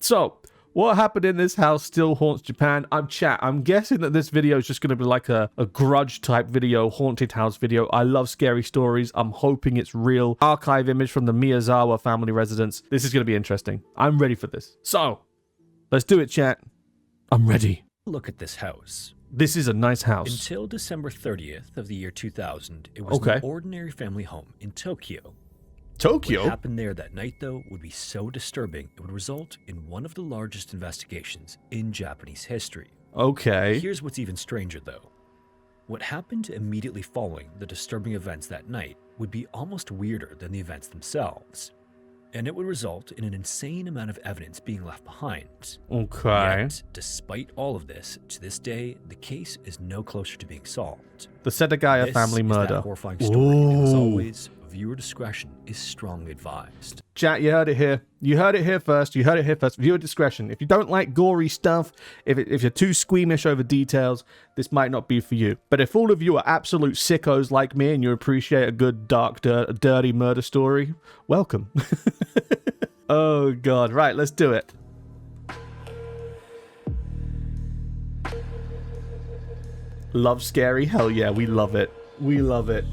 So, what happened in this house still haunts Japan. I'm guessing that this video is just going to be like a grudge type video, haunted house video. I love scary stories. I'm hoping it's real. Archive image from the Miyazawa family residence. This is going to be interesting. I'm ready for this. So, let's do it, chat. I'm ready. Look at this house. This is a nice house. Until December 30th of the year 2000, it was an ordinary family home in Tokyo. Tokyo? What happened there that night, though, would be so disturbing it would result in one of the largest investigations in Japanese history. Okay. Here's what's even stranger, though. What happened immediately following the disturbing events that night would be almost weirder than the events themselves. And it would result in an insane amount of evidence being left behind. Okay. Yet, despite all of this, to this day, the case is no closer to being solved. The Setagaya family murder. That horrifying story, and as always, viewer discretion is strongly advised. Chat, you heard it here. You heard it here first. You heard it here first. Viewer discretion. If you don't like gory stuff, if you're too squeamish over details, this might not be for you. But if all of you are absolute sickos like me and you appreciate a good, dark, dirty murder story, welcome. Oh, God. Right, let's do it. Love scary? Hell yeah, we love it. We love it.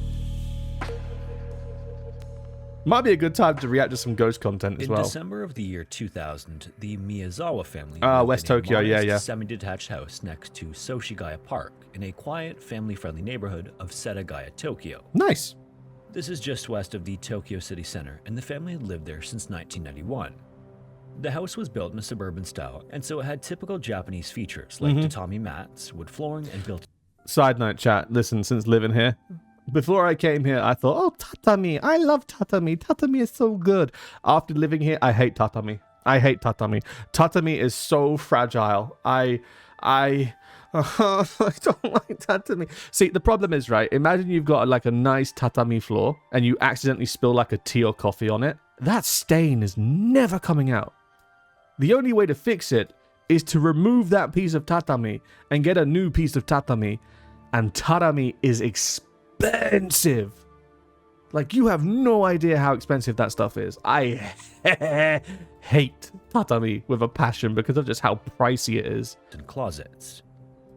Might be a good time to react to some ghost content as well. In December of the year 2000, the Miyazawa family West Tokyo, yeah. Semi-detached house next to Soshigaya Park in a quiet, family-friendly neighborhood of Setagaya, Tokyo. Nice. This is just west of the Tokyo city center, and the family had lived there since 1991. The house was built in a suburban style, and so it had typical Japanese features like tatami mats, wood flooring, and built. Side note, chat. Listen, since living here, before I came here, I thought, oh, tatami. I love tatami. Tatami is so good. After living here, I hate tatami. I hate tatami. Tatami is so fragile. I don't like tatami. See, the problem is, right, imagine you've got like a nice tatami floor and you accidentally spill like a tea or coffee on it. That stain is never coming out. The only way to fix it is to remove that piece of tatami and get a new piece of tatami. And tatami is expensive. Like, you have no idea how expensive that stuff is. I hate tatami with a passion because of just how pricey it is. And closets.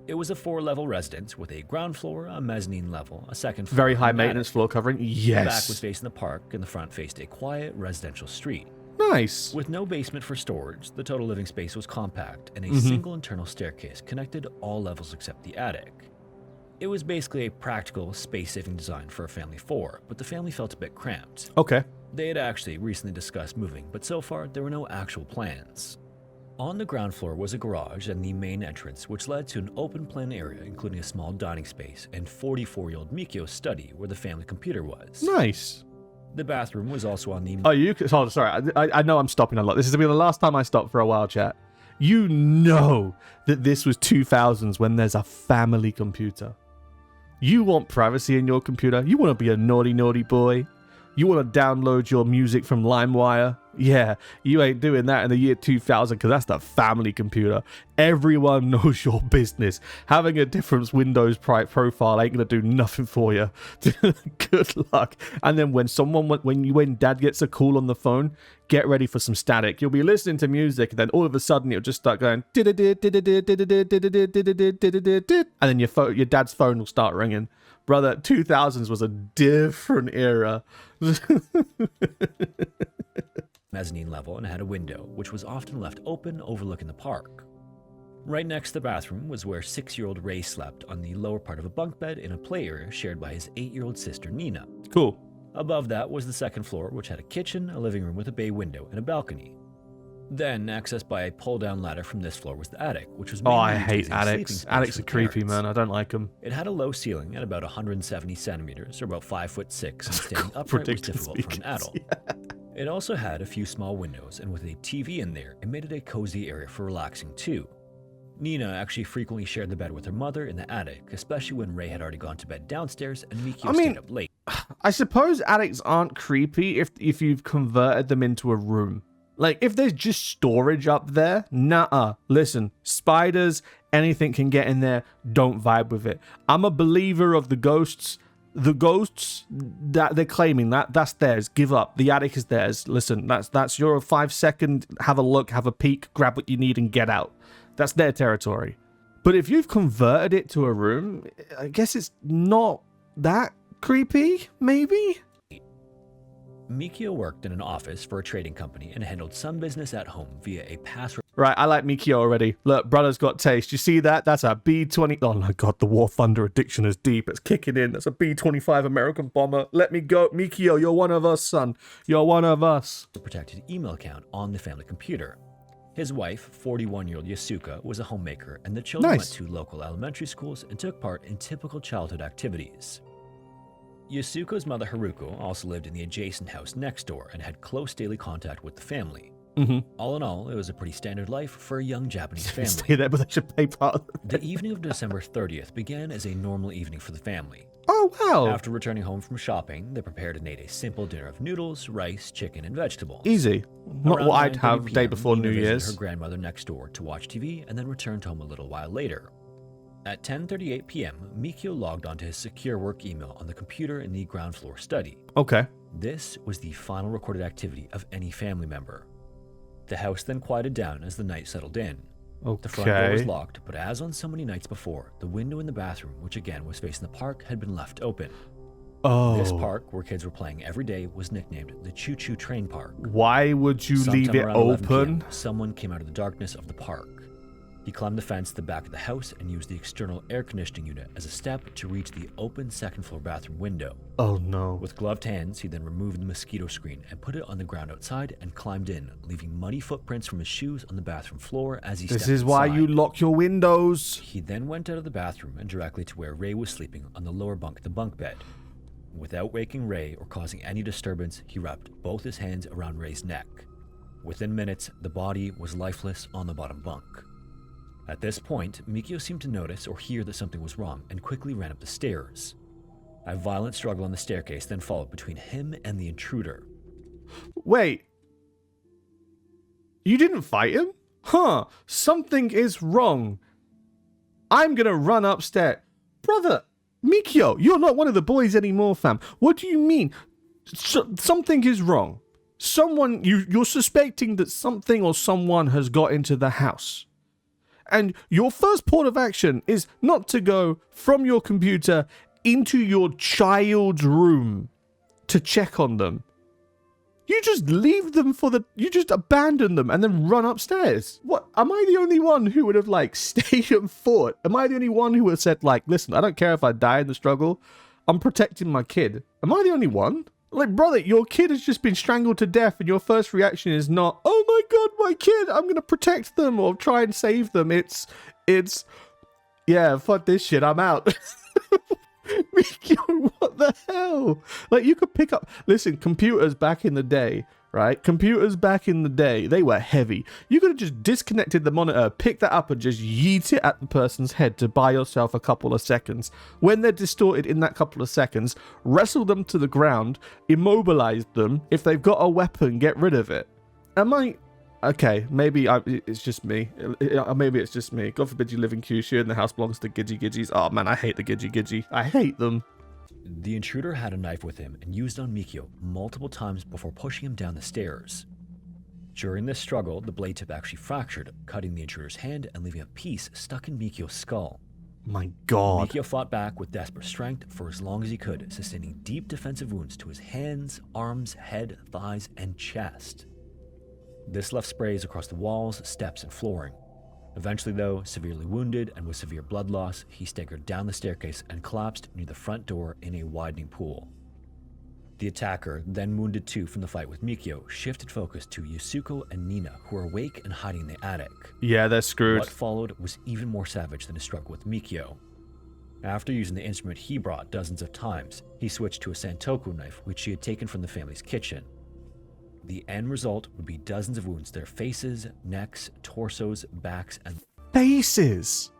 It was a 4-level residence with a ground floor, a mezzanine level, a second floor. Very high maintenance floor covering. Yes. The back was facing the park and the front faced a quiet residential street. Nice. With no basement for storage, the total living space was compact and a single internal staircase connected all levels except the attic. It was basically a practical, space-saving design for a family of 4, but the family felt a bit cramped. Okay. They had actually recently discussed moving, but so far there were no actual plans. On the ground floor was a garage and the main entrance, which led to an open-plan area including a small dining space and 44-year-old Mikio's study where the family computer was. Nice. The bathroom was also on the... Oh, you... Oh, sorry. I know I'm stopping a lot. This is going to be the last time I stop for a while, chat. You know that this was 2000s when there's a family computer. You want privacy in your computer. You want to be a naughty, naughty boy. You want to download your music from LimeWire. Yeah, you ain't doing that in the year 2000 because that's the family computer. Everyone knows your business. Having a different Windows profile ain't going to do nothing for you. Good luck. And then when dad gets a call on the phone, get ready for some static. You'll be listening to music and then all of a sudden it'll just start going and then your dad's phone will start ringing. Brother, 2000s was a different era. Mezzanine level and had a window, which was often left open overlooking the park. Right next to the bathroom was where 6-year-old Ray slept on the lower part of a bunk bed in a play area shared by his 8-year-old sister Nina. Cool. Above that was the second floor, which had a kitchen, a living room with a bay window, and a balcony. Then, accessed by a pull-down ladder from this floor was the attic, which was mainly I hate attics. Attics are creepy, man. I don't like them. It had a low ceiling at about 170 centimeters, or about 5'6", and standing upright was difficult for an adult. Yeah. It also had a few small windows, and with a TV in there, it made it a cozy area for relaxing too. Nina actually frequently shared the bed with her mother in the attic, especially when Ray had already gone to bed downstairs and Mikio stayed up late. I suppose attics aren't creepy if you've converted them into a room. Like, if there's just storage up there, nah. Listen, spiders, anything can get in there. Don't vibe with it. I'm a believer of the ghosts. the ghosts that they're claiming, that's theirs. Give up. The attic is theirs. Listen, that's your 5-second, have a look, have a peek, grab what you need and get out. That's their territory. But if you've converted it to a room, I guess it's not that creepy, maybe? Mikio worked in an office for a trading company and handled some business at home via a password. Right, I like Mikio already. Look, brother's got taste. You see that? That's a B-20... Oh my god, the War Thunder addiction is deep. It's kicking in. That's a B-25 American bomber. Let me go. Mikio, you're one of us, son. You're one of us. Protected email account on the family computer. His wife, 41-year-old Yasuka, was a homemaker, and the children went to local elementary schools and took part in typical childhood activities. Yasuko's mother, Haruko, also lived in the adjacent house next door and had close daily contact with the family. All in all, it was a pretty standard life for a young Japanese family. Stay there, but they should pay part of it. The evening of December 30th began as a normal evening for the family. Oh, wow. After returning home from shopping, they prepared and ate a simple dinner of noodles, rice, chicken, and vegetables. Easy. Not Around what I'd 9:30 have the day PM, before Nina New visited Year's. her grandmother next door to watch TV and then returned home a little while later. At 10:38 p.m., Mikio logged onto his secure work email on the computer in the ground floor study. Okay. This was the final recorded activity of any family member. The house then quieted down as the night settled in. The front door was locked, but as on so many nights before, the window in the bathroom, which again was facing the park, had been left open. This park, where kids were playing every day, was nicknamed the Choo Choo Train Park. Why would you leave it Sometime around 11 open? PM, someone came out of the darkness of the park. He climbed the fence at the back of the house and used the external air conditioning unit as a step to reach the open second-floor bathroom window. Oh no. With gloved hands, he then removed the mosquito screen and put it on the ground outside and climbed in, leaving muddy footprints from his shoes on the bathroom floor as he stepped This is why you inside. lock your windows. He then went out of the bathroom and directly to where Ray was sleeping on the lower bunk of the bunk bed. Without waking Ray or causing any disturbance, he wrapped both his hands around Ray's neck. Within minutes, the body was lifeless on the bottom bunk. At this point, Mikio seemed to notice or hear that something was wrong and quickly ran up the stairs. A violent struggle on the staircase then followed between him and the intruder. Wait. You didn't fight him? Huh. Something is wrong. I'm gonna run upstairs. Brother, Mikio, you're not one of the boys anymore, fam. What do you mean? Something is wrong. You're suspecting that something or someone has got into the house. And your first port of action is not to go from your computer into your child's room to check on them. You just leave them you just abandon them and then run upstairs. What? Am I the only one who would have stayed and fought? Am I the only one who would have said listen, I don't care if I die in the struggle. I'm protecting my kid. Am I the only one? Brother, your kid has just been strangled to death and your first reaction is not, oh my god, my kid, I'm gonna protect them or try and save them. It's, yeah, fuck this shit, I'm out. Mikio, what the hell? You could pick up, listen, computers back in the day, right? Computers back in the day, they were heavy. You could have just disconnected the monitor, picked that up and just yeet it at the person's head to buy yourself a couple of seconds. When they're distorted in that couple of seconds, wrestle them to the ground, immobilize them. If they've got a weapon, get rid of it. Okay, maybe it's just me. Maybe it's just me. God forbid you live in Kyushu and the house belongs to Gidgy Gidgys. Oh man, I hate the Gidgy Gidgy. I hate them. The intruder had a knife with him and used on Mikio multiple times before pushing him down the stairs. During this struggle, the blade tip actually fractured, cutting the intruder's hand and leaving a piece stuck in Mikio's skull. My god. Mikio fought back with desperate strength for as long as he could, sustaining deep defensive wounds to his hands, arms, head, thighs, and chest. This left sprays across the walls, steps, and flooring. Eventually, though, severely wounded and with severe blood loss, he staggered down the staircase and collapsed near the front door in a widening pool. The attacker, then wounded too from the fight with Mikio, shifted focus to Yasuko and Nina, who were awake and hiding in the attic. Yeah, they're screwed. What followed was even more savage than his struggle with Mikio. After using the instrument he brought dozens of times, he switched to a Santoku knife, which he had taken from the family's kitchen. The end result would be dozens of wounds to their faces, necks, torsos, backs, and faces.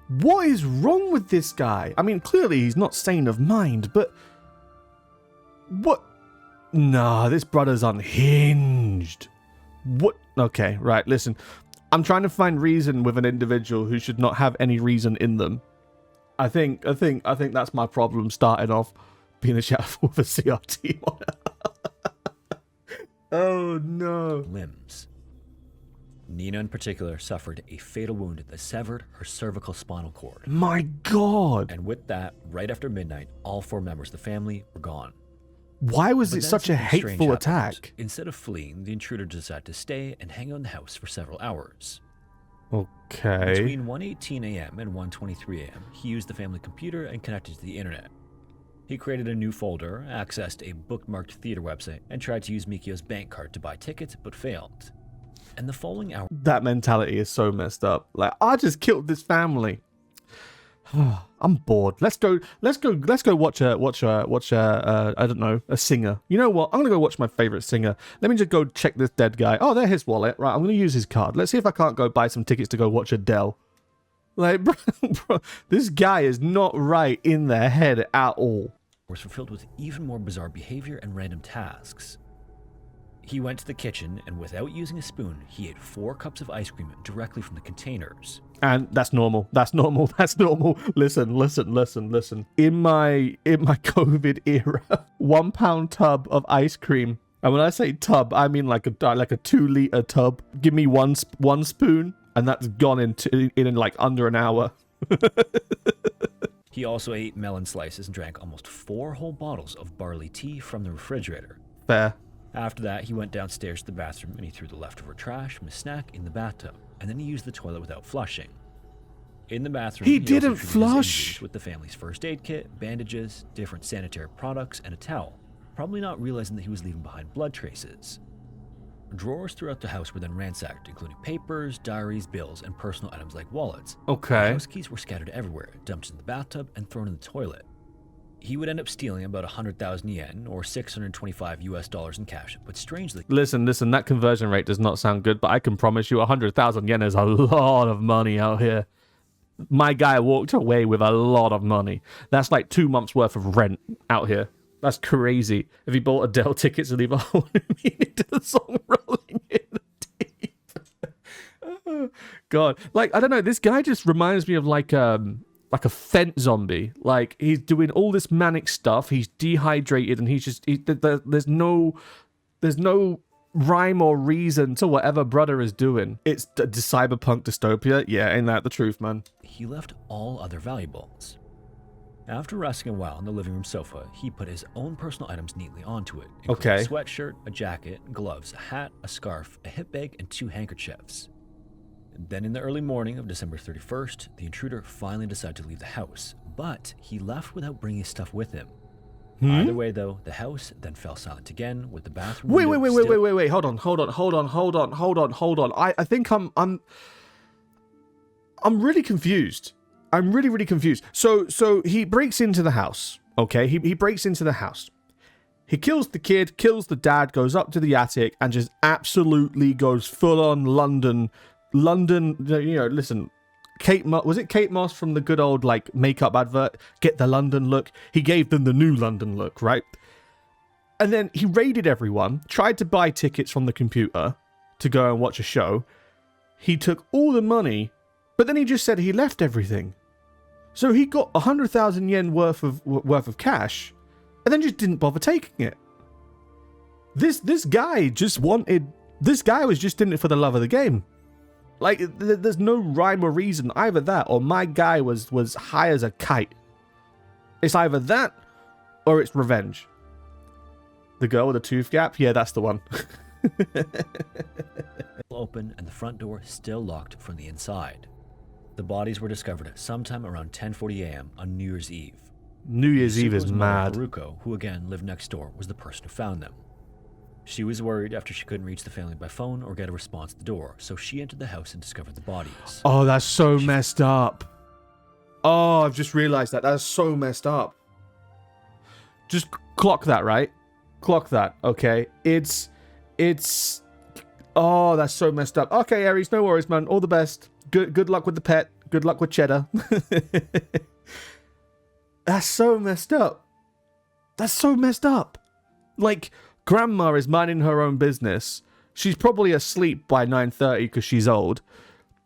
What is wrong with this guy? I mean, clearly he's not sane of mind, but what? Nah, this brother's unhinged. What? Okay, right, listen. I'm trying to find reason with an individual who should not have any reason in them. I think that's my problem starting off being a chef with a CRT on it. Oh no. Limbs. Nina in particular suffered a fatal wound that severed her cervical spinal cord. My God. And with that, right after midnight, all 4 members of the family were gone. Why was But it then such a something strange hateful happened. attack? Instead of fleeing, the intruder decided to stay and hang out in the house for several hours. Okay. Between 1:18 a.m. and 1:23 a.m., he used the family computer and connected to the internet. He created a new folder, accessed a bookmarked theater website, and tried to use Mikio's bank card to buy tickets, but failed. And the following hour, That mentality is so messed up. Like, I just killed this family. I'm bored. Let's go watch a I don't know, a singer. You know what? I'm gonna go watch my favorite singer. Let me just go check this dead guy. Oh, there's his wallet. Right, I'm gonna use his card. Let's see if I can't go buy some tickets to go watch Adele. Like, bro, this guy is not right in their head at all. was fulfilled with even more bizarre behavior and random tasks. He went to the kitchen and without using a spoon, he ate 4 cups of ice cream directly from the containers. And that's normal. That's normal. That's normal. Listen. In my COVID era, £1 tub of ice cream. And when I say tub, I mean like a 2-liter tub. Give me one spoon, and that's gone in like under an hour. He also ate melon slices and drank almost 4 whole bottles of barley tea from the refrigerator. Fair. After that, he went downstairs to the bathroom and he threw the leftover trash from his snack in the bathtub, and then he used the toilet without flushing. In the bathroom, He also didn't treated his flush. injuries with the family's first aid kit, bandages, different sanitary products, and a towel, probably not realizing that he was leaving behind blood traces. Drawers throughout the house were then ransacked, including papers, diaries, bills, and personal items like wallets. Okay. House keys were scattered everywhere, dumped in the bathtub, and thrown in the toilet. He would end up stealing about 100,000 yen, or $625 in cash, but strangely, Listen, that conversion rate does not sound good, but I can promise you 100,000 yen is a lot of money out here. My guy walked away with a lot of money. That's like 2 months worth of rent out here. That's crazy. If he bought Adele tickets and leave a whole meaning to the song Rolling in the Deep. Oh, God. Like, I don't know, this guy just reminds me of like a Fent zombie. Like, he's doing all this manic stuff, he's dehydrated, and there's no rhyme or reason to whatever brother is doing. It's the cyberpunk dystopia. Yeah, ain't that the truth, man? he left all other valuables. After resting a while on the living room sofa, he put his own personal items neatly onto it, including Okay. a sweatshirt, a jacket, gloves, a hat, a scarf, a hip bag, and 2 handkerchiefs. Then in the early morning of December 31st, the intruder finally decided to leave the house, but he left without bringing his stuff with him. Either way, though, the house then fell silent again, with the bathroom Wait. window still- Wait. Hold on. I think I'm really confused. I'm really confused. So he breaks into the house. Okay, he breaks into the house. He kills the kid, kills the dad, goes up to the attic, and just absolutely goes full on London. You know, listen. Was it Kate Moss from the good old like makeup advert? Get the London look. He gave them the new London look, right? And then he raided everyone, tried to buy tickets from the computer to go and watch a show. He took all the money, but then he just said he left everything. So he got 100,000 yen worth of cash, and then just didn't bother taking it. This guy was just in it for the love of the game. Like, there's no rhyme or reason. Either that, or my guy was high as a kite. It's either that, or it's revenge. The girl with the tooth gap? Yeah, that's the one. open and the front door still locked from the inside. The bodies were discovered sometime around 10:40 a.m. on New Year's Eve. New Year's Eve is Yusuko's mother, mad. Haruko, who again lived next door, was the person who found them. She was worried after she couldn't reach the family by phone or get a response at the door, so she entered the house and discovered the bodies. Oh, that's so messed up. Oh, I've just realized that. That's so messed up. Just clock that, right? Clock that, okay? It's... Oh, that's so messed up. Okay, Aries, no worries, man. All the best. Good luck with the pet. Good luck with Cheddar. That's so messed up. That's so messed up. Like, Grandma is minding her own business. She's probably asleep by 9:30 because she's old.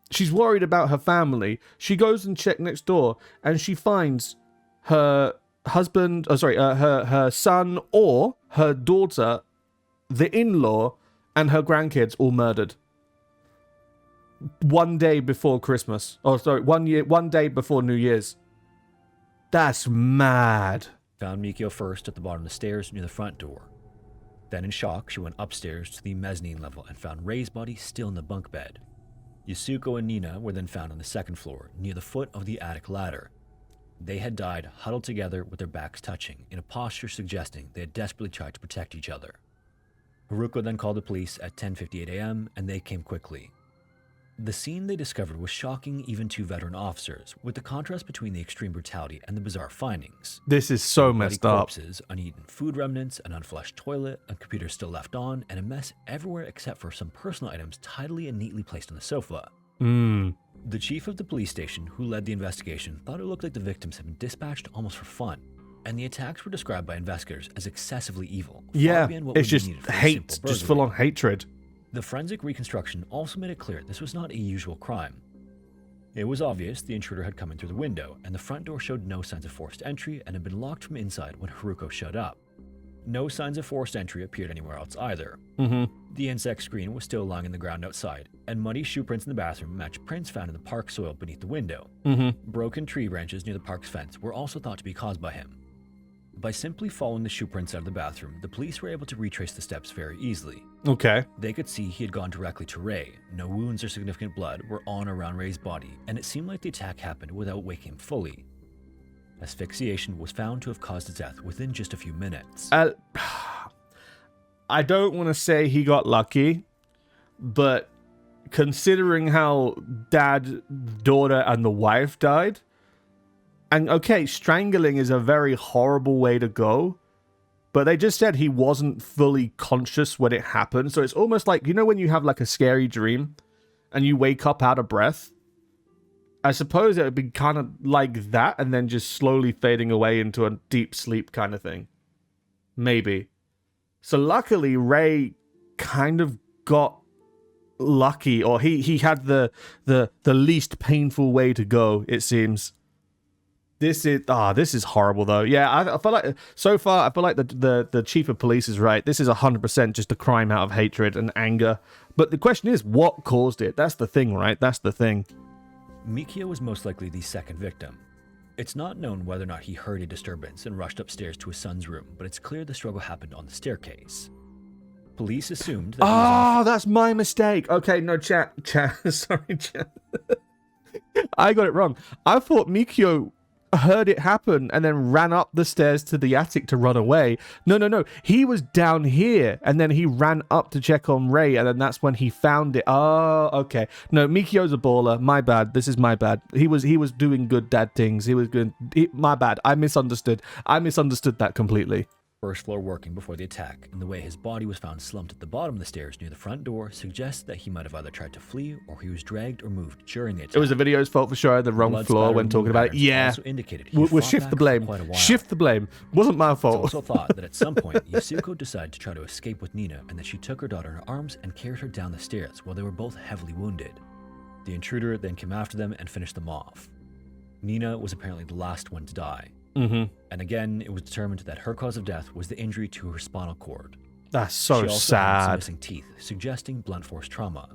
She's worried about her family. She goes and checks next door, and she finds her husband, her son or her daughter, the in-law, and her grandkids all murdered. One day before Christmas. Oh, sorry, 1 day before New Year's. That's mad. Found Mikio first at the bottom of the stairs near the front door. Then in shock, she went upstairs to the mezzanine level and found Rei's body still in the bunk bed. Yasuko and Nina were then found on the second floor, near the foot of the attic ladder. They had died huddled together with their backs touching, in a posture suggesting they had desperately tried to protect each other. Haruko then called the police at 10:58 a.m. and they came quickly. The scene they discovered was shocking even to veteran officers, with the contrast between the extreme brutality and the bizarre findings. This is so messed up. Corpses, uneaten food remnants, an unflushed toilet, a computer still left on, and a mess everywhere except for some personal items tidily and neatly placed on the sofa. The chief of the police station, who led the investigation, thought it looked like the victims had been dispatched almost for fun, and the attacks were described by investigators as excessively evil. Yeah, it's just hate, just full-on hatred. The forensic reconstruction also made it clear this was not a usual crime. It was obvious the intruder had come in through the window, and the front door showed no signs of forced entry and had been locked from inside when Haruko showed up. No signs of forced entry appeared anywhere else either. The insect screen was still lying in the ground outside, and muddy shoe prints in the bathroom matched prints found in the park soil beneath the window. Broken tree branches near the park's fence were also thought to be caused by him. By simply following the shoe prints out of the bathroom, the police were able to retrace the steps very easily. Okay. They could see he had gone directly to Rei. No wounds or significant blood were on or around Rei's body, and it seemed like the attack happened without waking him fully. Asphyxiation was found to have caused his death within just a few minutes. I don't want to say he got lucky, but considering how dad, daughter, and the wife died, and okay, strangling is a very horrible way to go, but they just said he wasn't fully conscious when it happened. So it's almost like, you know, when you have like a scary dream and you wake up out of breath? I suppose it would be kind of like that and then just slowly fading away into a deep sleep kind of thing. Maybe. So luckily, Rei kind of got lucky, or he had the least painful way to go, it seems. This is horrible though. Yeah, I feel like so far I feel like the chief of police is right. This is 100% just a crime out of hatred and anger. But the question is, what caused it? That's the thing, right? That's the thing. Mikio was most likely the second victim. It's not known whether or not he heard a disturbance and rushed upstairs to his son's room, but it's clear the struggle happened on the staircase. Police assumed that that's my mistake. Okay, no, chat. Sorry, chat. I got it wrong. I thought Mikio heard it happen and then ran up the stairs to the attic to run away. No. He was down here and then he ran up to check on Rei, and then that's when he found it. Oh, okay. No, Mikio's a baller. My bad. This is my bad. He was doing good dad things. He was good. My bad. I misunderstood that completely. First floor working before the attack, and the way his body was found slumped at the bottom of the stairs near the front door suggests that he might have either tried to flee or he was dragged or moved during the attack. It was the video's fault for sure. The wrong floor when talking about it. Yeah. Also indicated we'll shift the blame. Shift the blame. Wasn't my fault. It's also thought that at some point, Yasuko decided to try to escape with Nina, and that she took her daughter in her arms and carried her down the stairs while they were both heavily wounded. The intruder then came after them and finished them off. Nina was apparently the last one to die. And again, it was determined that her cause of death was the injury to her spinal cord. That's so she also sad. Had some missing teeth, suggesting blunt force trauma.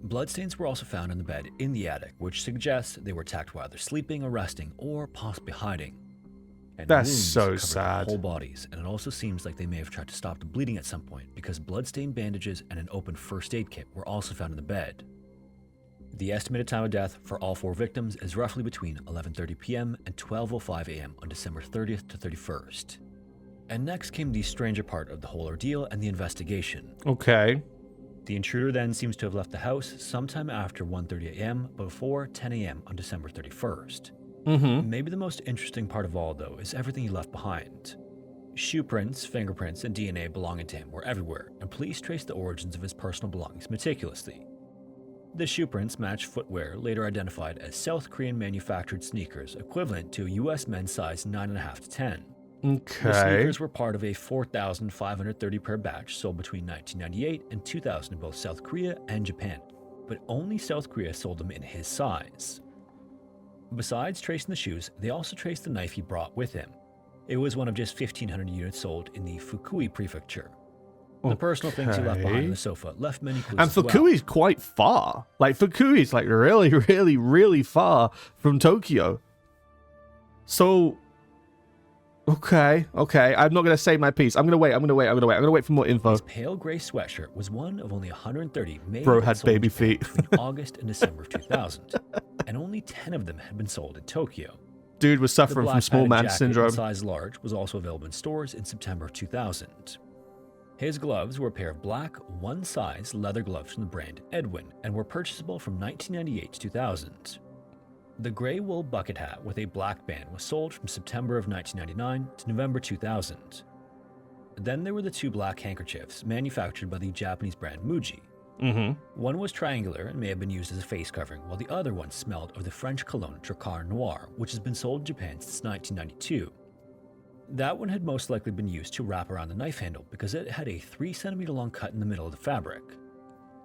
Bloodstains were also found in the bed in the attic, which suggests they were attacked while either sleeping or resting, or possibly hiding. And that's wounds so covered sad. Their whole bodies, and it also seems like they may have tried to stop the bleeding at some point, because bloodstained bandages and an open first aid kit were also found in the bed. The estimated time of death for all four victims is roughly between 11:30 p.m. and 12:05 a.m. on December 30th to 31st. And next came the stranger part of the whole ordeal and the investigation. Okay. The intruder then seems to have left the house sometime after 1:30 a.m. but before 10 a.m. on December 31st. Maybe the most interesting part of all, though, is everything he left behind. Shoe prints, fingerprints, and DNA belonging to him were everywhere, and police traced the origins of his personal belongings meticulously. The shoe prints matched footwear later identified as South Korean manufactured sneakers equivalent to a US men's size 9.5 to 10. Okay. The sneakers were part of a 4,530 pair batch sold between 1998 and 2000 in both South Korea and Japan. but only South Korea sold them in his size. Besides tracing the shoes, they also traced the knife he brought with him. It was one of just 1,500 units sold in the Fukui prefecture. The personal things he left behind on the sofa left many clues. And Fukui's quite far. Like, Fukui's like really, really, really far from Tokyo. So, okay. I'm not going to say my piece. I'm going to wait. I'm going to wait for more info. His pale gray sweatshirt was one of only 130 made. Bro had baby feet. Between August and December of 2000, and only 10 of them had been sold in Tokyo. Dude was suffering from small man syndrome. Size large was also available in stores in September of 2000. His gloves were a pair of black, one-size leather gloves from the brand Edwin and were purchasable from 1998 to 2000. The gray wool bucket hat with a black band was sold from September of 1999 to November 2000. Then there were the 2 black handkerchiefs manufactured by the Japanese brand Muji. One was triangular and may have been used as a face covering, while the other one smelled of the French cologne Drakkar Noir, which has been sold in Japan since 1992. That one had most likely been used to wrap around the knife handle because it had a 3-centimeter long cut in the middle of the fabric.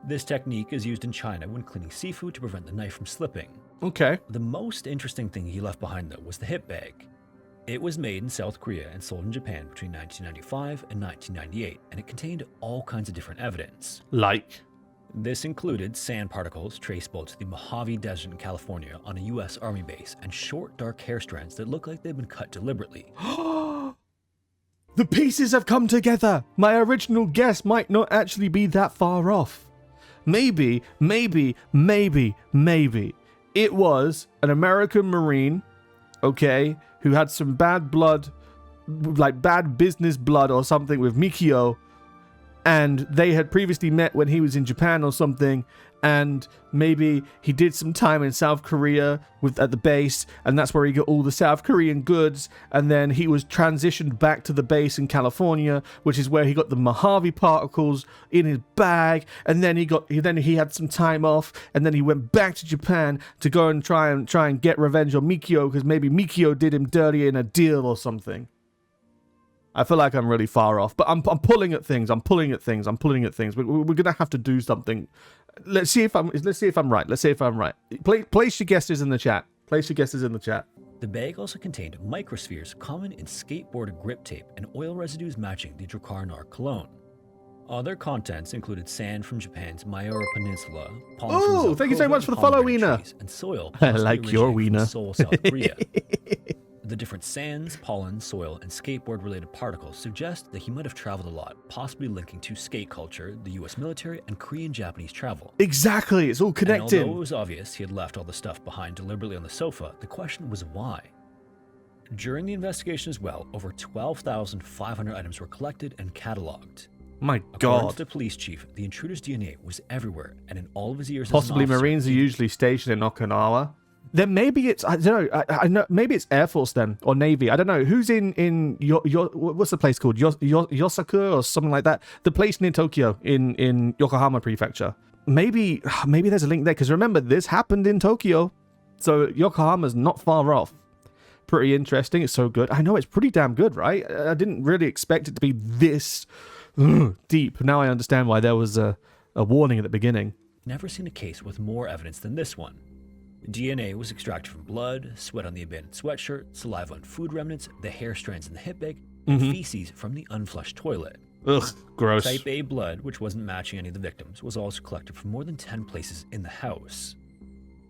This technique is used in China when cleaning seafood to prevent the knife from slipping. Okay. The most interesting thing he left behind, though, was the hip bag. It was made in South Korea and sold in Japan between 1995 and 1998, and it contained all kinds of different evidence. Like? This included sand particles traceable to the Mojave Desert in California on a U.S. Army base and short, dark hair strands that look like they've been cut deliberately. The pieces have come together. My original guess might not actually be that far off. Maybe it was an American Marine, okay, who had some bad blood, like bad business blood or something with Mikio, and they had previously met when he was in Japan or something, and maybe he did some time in South Korea at the base, and that's where he got all the South Korean goods, and then he was transitioned back to the base in California, which is where he got the Mojave particles in his bag, and then he had some time off, and then he went back to Japan to go and try and get revenge on Mikio, because maybe Mikio did him dirty in a deal or something. I feel like I'm really far off, but I'm pulling at things. I'm pulling at things. We're gonna have to do something. Let's see if I'm right. Place your guesses in the chat. The bag also contained microspheres common in skateboard grip tape and oil residues matching the Drakkar Noir cologne. Other contents included sand from Japan's Mayura Peninsula, pollen from South thank you so much for the follow, Wiener. And soil. I like your wiener. Seoul, South Korea. The different sands, pollen, soil, and skateboard-related particles suggest that he might have traveled a lot, possibly linking to skate culture, the U.S. military, and Korean-Japanese travel. Exactly, it's all connected. And although it was obvious he had left all the stuff behind deliberately on the sofa, the question was why. During the investigation as well, over 12,500 items were collected and cataloged. My According God. to the police chief, the intruder's DNA was everywhere, and in all of his years Possibly as an officer, Marines are usually stationed in Okinawa. Then maybe it's, I don't know, I know, maybe it's Air Force then, or Navy. I don't know. Who's in what's the place called? Yosaku or something like that? The place near Tokyo in Yokohama Prefecture. Maybe there's a link there, because remember, this happened in Tokyo. So Yokohama's not far off. Pretty interesting. It's so good. I know it's pretty damn good, right? I didn't really expect it to be this deep. Now I understand why there was a warning at the beginning. Never seen a case with more evidence than this one. DNA was extracted from blood, sweat on the abandoned sweatshirt, saliva on food remnants, the hair strands in the hip bag, and feces from the unflushed toilet. Ugh, gross. Type A blood, which wasn't matching any of the victims, was also collected from more than 10 places in the house.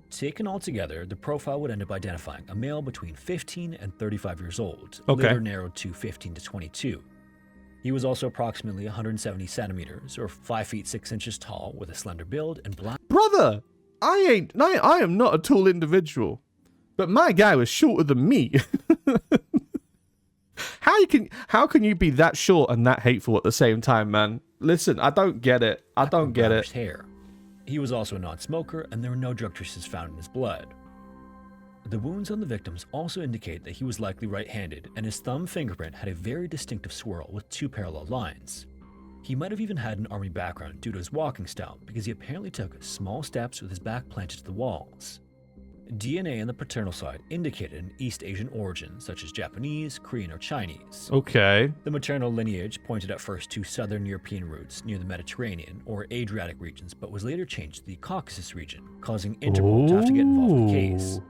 Taken all together, the profile would end up identifying a male between 15 and 35 years old, later narrowed to 15 to 22. He was also approximately 170 centimeters, or 5 feet 6 inches tall, with a slender build and black... Brother! I am not a tall individual, but my guy was shorter than me. How can you be that short and that hateful at the same time, man? Listen, I don't get it. Hair. He was also a non-smoker, and there were no drug traces found in his blood. The wounds on the victims also indicate that he was likely right-handed, and his thumb fingerprint had a very distinctive swirl with 2 parallel lines. He might have even had an army background due to his walking style, because he apparently took small steps with his back planted to the walls. DNA on the paternal side indicated an East Asian origin, such as Japanese, Korean, or Chinese. Okay. The maternal lineage pointed at first to southern European roots near the Mediterranean or Adriatic regions, but was later changed to the Caucasus region, causing Interpol to have to get involved in the case.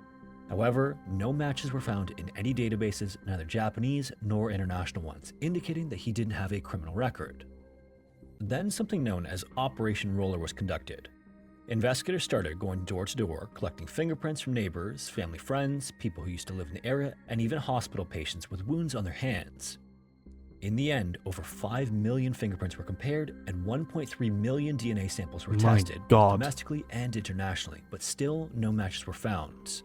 However, no matches were found in any databases, neither Japanese nor international ones, indicating that he didn't have a criminal record. Then something known as Operation Roller was conducted. Investigators started going door to door, collecting fingerprints from neighbors, family friends, people who used to live in the area, and even hospital patients with wounds on their hands. In the end, over 5 million fingerprints were compared and 1.3 million DNA samples were tested, both domestically and internationally, but still no matches were found.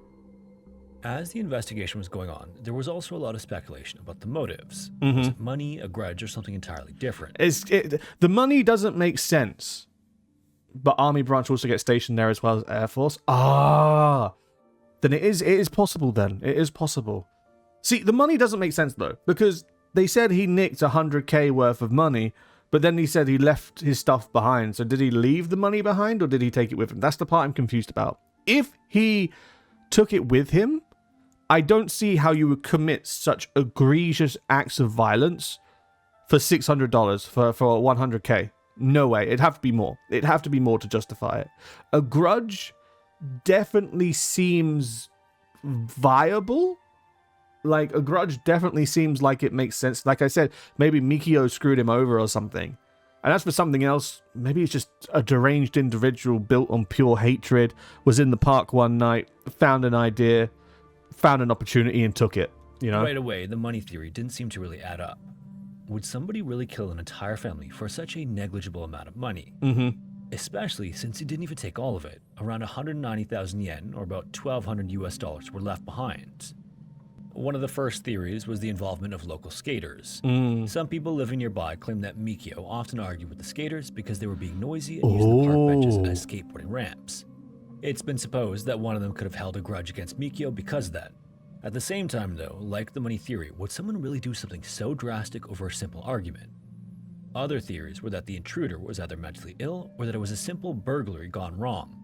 As the investigation was going on, there was also a lot of speculation about the motives. Was it money, a grudge, or something entirely different? The money doesn't make sense. But Army branch also gets stationed there as well as Air Force. Then it is possible then. It is possible. See, the money doesn't make sense though, because they said he nicked 100k worth of money, but then he said he left his stuff behind. So did he leave the money behind or did he take it with him? That's the part I'm confused about. If he took it with him, I don't see how you would commit such egregious acts of violence for $600 for 100k. No way. It'd have to be more. It'd have to be more to justify it. A grudge definitely seems viable. Like, a grudge definitely seems like it makes sense. Like I said, maybe Mikio screwed him over or something. And as for something else, maybe it's just a deranged individual built on pure hatred, was in the park one night, found an idea, found an opportunity and took it, you know? Right away, the money theory didn't seem to really add up. Would somebody really kill an entire family for such a negligible amount of money? Especially since he didn't even take all of it. Around 190,000 yen, or about $1,200 US, were left behind. One of the first theories was the involvement of local skaters. Some people living nearby claim that Mikio often argued with the skaters because they were being noisy and used the park benches as skateboarding ramps. It's been supposed that one of them could have held a grudge against Mikio because of that. At the same time though, like the money theory, would someone really do something so drastic over a simple argument? Other theories were that the intruder was either mentally ill or that it was a simple burglary gone wrong.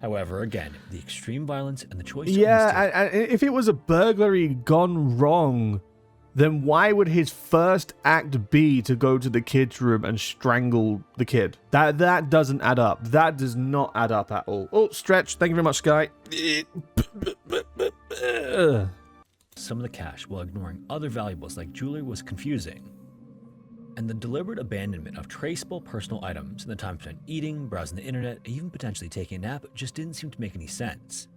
However, again, the extreme violence and the choice to and if it was a burglary gone wrong, then why would his first act be to go to the kid's room and strangle the kid? That doesn't add up. That does not add up at all. Oh, stretch. Thank you very much, Sky. Some of the cash while ignoring other valuables like jewelry was confusing. And the deliberate abandonment of traceable personal items in the time spent eating, browsing the internet, and even potentially taking a nap just didn't seem to make any sense.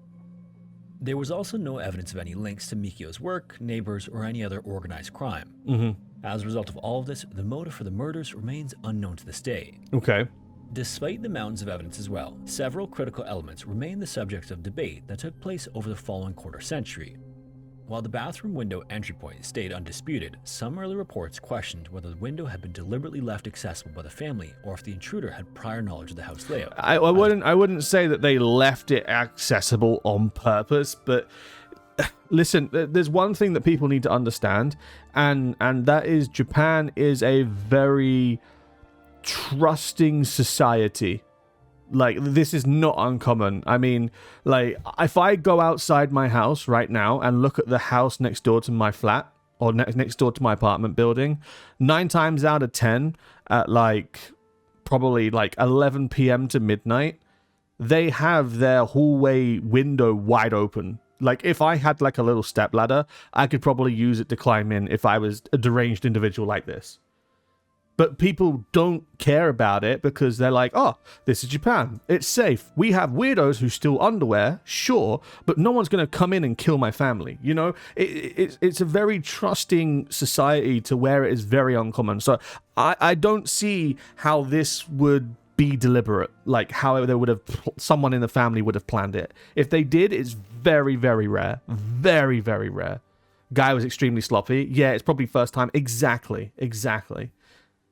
There was also no evidence of any links to Mikio's work, neighbors, or any other organized crime. As a result of all of this, the motive for the murders remains unknown to this day. Okay. Despite the mountains of evidence as well, several critical elements remain the subject of debate that took place over the following quarter century. While the bathroom window entry point stayed undisputed, some early reports questioned whether the window had been deliberately left accessible by the family or if the intruder had prior knowledge of the house layout. I wouldn't say that they left it accessible on purpose, but listen, there's one thing that people need to understand, and that is Japan is a very trusting society. Like, this is not uncommon. I mean, like, if I go outside my house right now and look at the house next door to my flat or next door to my apartment building, 9 times out of 10 at probably 11 p.m. to midnight, they have their hallway window wide open. Like, if I had a little step ladder, I could probably use it to climb in if I was a deranged individual like this. But people don't care about it because they're like, oh, this is Japan. It's safe. We have weirdos who steal underwear, sure, but no one's going to come in and kill my family. You know, it's a very trusting society to where it is very uncommon. So I don't see how this would be deliberate, like how they would have, someone in the family would have planned it. If they did, it's very, very rare. Very, very rare. Guy was extremely sloppy. Yeah, it's probably first time. Exactly.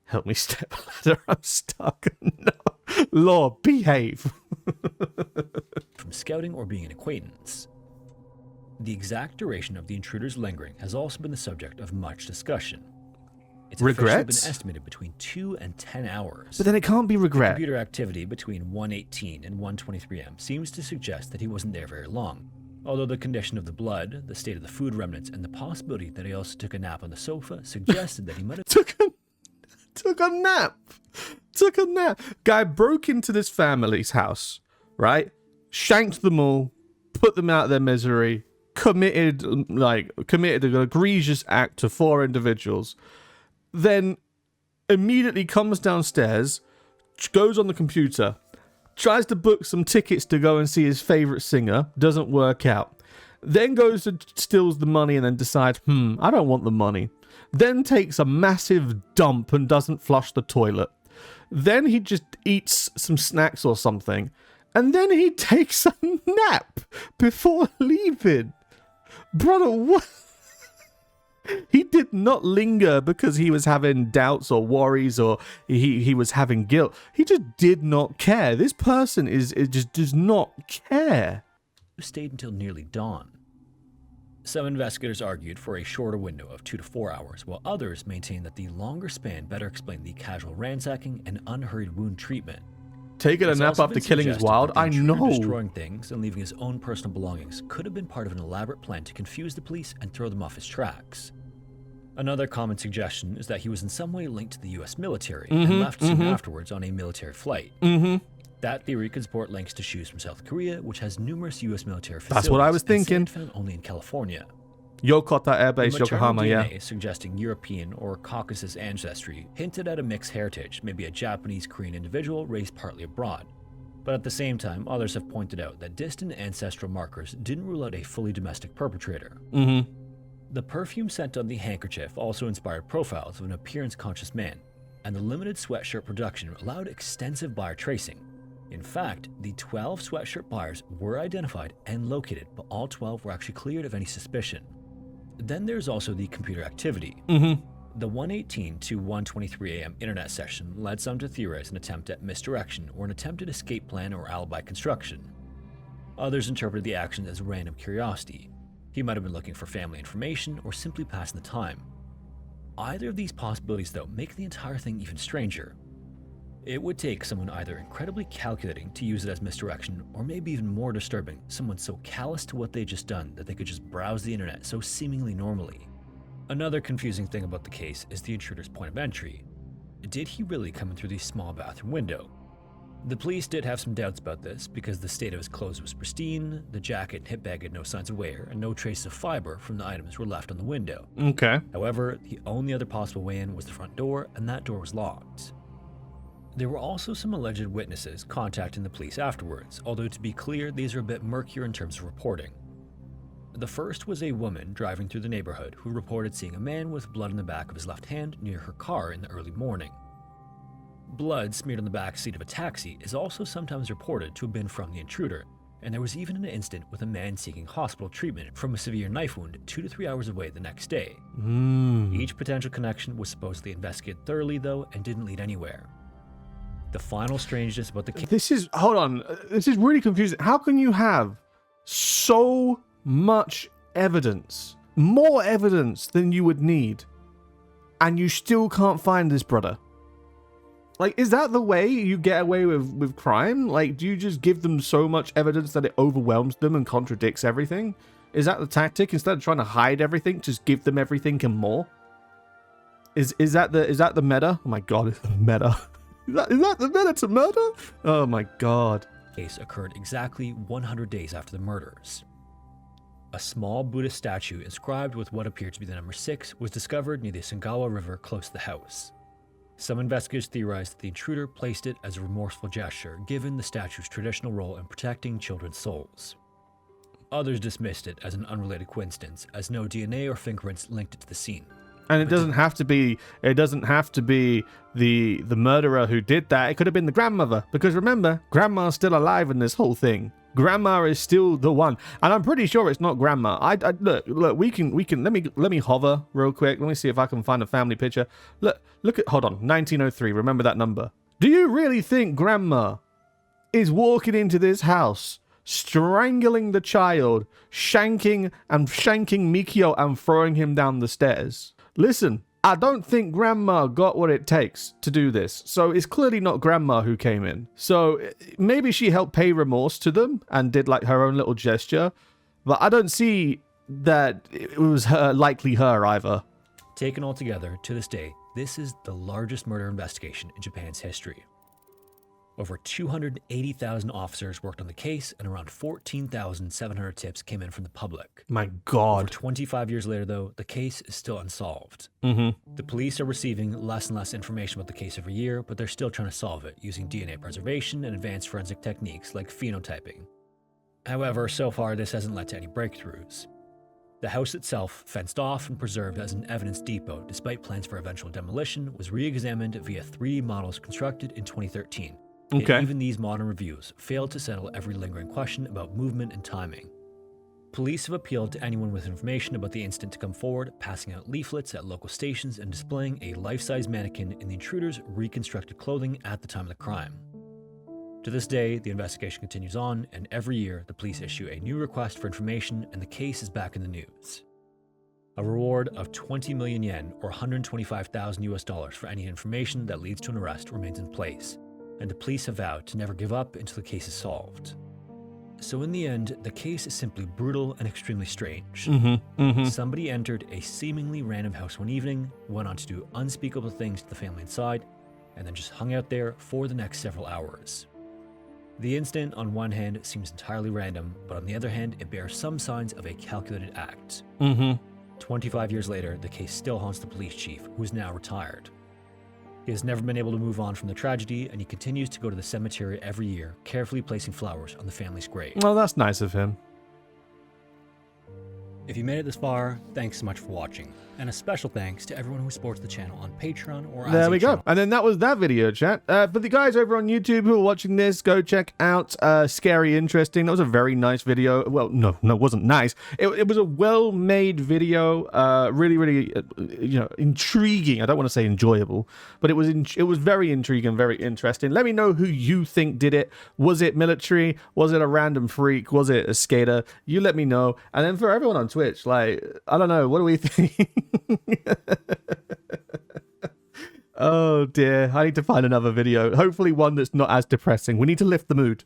Help me, step ladder. I'm stuck. No. Lord, behave. From scouting or being an acquaintance. The exact duration of the intruder's lingering has also been the subject of much discussion. It's officially been estimated between 2 and 10 hours. But then it can't be regret. Computer activity between 1:18 and 1:23 am seems to suggest that he wasn't there very long. Although the condition of the blood, the state of the food remnants, and the possibility that he also took a nap on the sofa suggested that he might have Took a nap. Took a nap. Guy broke into this family's house, right? Shanked them all, put them out of their misery, committed an egregious act to 4 individuals, then immediately comes downstairs, goes on the computer, tries to book some tickets to go and see his favorite singer, doesn't work out. Then goes and steals the money and then decides, I don't want the money. Then takes a massive dump and doesn't flush the toilet. Then he just eats some snacks or something. And then he takes a nap before leaving. Brother, what? He did not linger because he was having doubts or worries or he was having guilt. He just did not care. This person just does not care. stayed until nearly dawn. Some investigators argued for a shorter window of 2 to 4 hours, while others maintained that the longer span better explained the casual ransacking and unhurried wound treatment. Taking a nap after killing is wild. I know. Destroying things and leaving his own personal belongings could have been part of an elaborate plan to confuse the police and throw them off his tracks. Another common suggestion is that he was in some way linked to the US military and left soon afterwards on a military flight. That theory could support links to shoes from South Korea, which has numerous US military facilities. That's what I was thinking. Found only in California. Yokota Air Base, Yokohama, DNA suggesting European or Caucasus ancestry hinted at a mixed heritage, maybe a Japanese Korean individual raised partly abroad. But at the same time, others have pointed out that distant ancestral markers didn't rule out a fully domestic perpetrator. The perfume scent on the handkerchief also inspired profiles of an appearance-conscious man, and the limited sweatshirt production allowed extensive buyer tracing. In fact, the 12 sweatshirt buyers were identified and located, but all 12 were actually cleared of any suspicion. Then there's also the computer activity. The 1:18 to 1:23 a.m. internet session led some to theorize an attempt at misdirection or an attempted escape plan or alibi construction. Others interpreted the action as random curiosity. He might have been looking for family information or simply passing the time. Either of these possibilities, though, make the entire thing even stranger. It would take someone either incredibly calculating to use it as misdirection, or maybe even more disturbing, someone so callous to what they'd just done that they could just browse the internet so seemingly normally. Another confusing thing about the case is the intruder's point of entry. Did he really come in through the small bathroom window? The police did have some doubts about this because the state of his clothes was pristine, the jacket and hip bag had no signs of wear, and no traces of fiber from the items were left on the window. However, the only other possible way in was the front door, and that door was locked. There were also some alleged witnesses contacting the police afterwards, although to be clear, these are a bit murkier in terms of reporting. The first was a woman driving through the neighborhood who reported seeing a man with blood in the back of his left hand near her car in the early morning. Blood smeared on the back seat of a taxi is also sometimes reported to have been from the intruder, and there was even an incident with a man seeking hospital treatment from a severe knife wound 2 to 3 hours away the next day. Each potential connection was supposedly investigated thoroughly, though, and didn't lead anywhere. The final strangeness about the case... Hold on. This is really confusing. How can you have so much evidence, more evidence than you would need, and you still can't find this brother? Like, is that the way you get away with crime? Like, do you just give them so much evidence that it overwhelms them and contradicts everything? Is that the tactic? Instead of trying to hide everything, just give them everything and more? Is that the meta? Oh my god, it's the meta. Is that the meta to murder? Oh my god. Case occurred exactly 100 days after the murders. A small Buddhist statue inscribed with what appeared to be the number 6 was discovered near the Sangawa River close to the house. Some investigators theorized that the intruder placed it as a remorseful gesture, given the statue's traditional role in protecting children's souls. Others dismissed it as an unrelated coincidence, as no DNA or fingerprints linked it to the scene. And it doesn't have to be the murderer who did that. It could have been the grandmother, because remember, grandma's still alive in this whole thing. Grandma is still the one, and I'm pretty sure it's not grandma. Look. We can. Let me hover real quick. Let me see if I can find a family picture. Look at. Hold on. 1903. Remember that number. Do you really think grandma is walking into this house, strangling the child, shanking Mikio and throwing him down the stairs? Listen, I don't think grandma got what it takes to do this. So it's clearly not grandma who came in. So maybe she helped pay remorse to them and did like her own little gesture. But I don't see that it was likely her either. Taken all together, to this day, this is the largest murder investigation in Japan's history. Over 280,000 officers worked on the case, and around 14,700 tips came in from the public. My Over God. 25 years later, though, the case is still unsolved. The police are receiving less and less information about the case every year, but they're still trying to solve it using DNA preservation and advanced forensic techniques like phenotyping. However, so far this hasn't led to any breakthroughs. The house itself, fenced off and preserved as an evidence depot despite plans for eventual demolition, was re-examined via 3D models constructed in 2013. Okay. And even these modern reviews failed to settle every lingering question about movement and timing. Police have appealed to anyone with information about the incident to come forward, passing out leaflets at local stations and displaying a life-size mannequin in the intruder's reconstructed clothing at the time of the crime. To this day, the investigation continues on, and every year the police issue a new request for information and the case is back in the news. A reward of 20 million yen or $125,000 for any information that leads to an arrest remains in place, and the police have vowed to never give up until the case is solved. So in the end, the case is simply brutal and extremely strange. Somebody entered a seemingly random house one evening, went on to do unspeakable things to the family inside, and then just hung out there for the next several hours. The incident, on one hand, seems entirely random, but on the other hand, it bears some signs of a calculated act. 25 years later, the case still haunts the police chief, who is now retired. He has never been able to move on from the tragedy, and he continues to go to the cemetery every year, carefully placing flowers on the family's grave. Well, that's nice of him. If you made it this far, thanks so much for watching. And a special thanks to everyone who supports the channel on Patreon or as There a we go. channel. And then that was that video, chat. For the guys over on YouTube who are watching this, go check out Scary Interesting. That was a very nice video. Well, no, it wasn't nice. It was a well-made video. Really, intriguing. I don't want to say enjoyable, but it was very intriguing, very interesting. Let me know who you think did it. Was it military? Was it a random freak? Was it a skater? You let me know. And then for everyone on Twitch, like, I don't know, what do we think? Oh dear, I need to find another video. Hopefully one that's not as depressing. We need to lift the mood.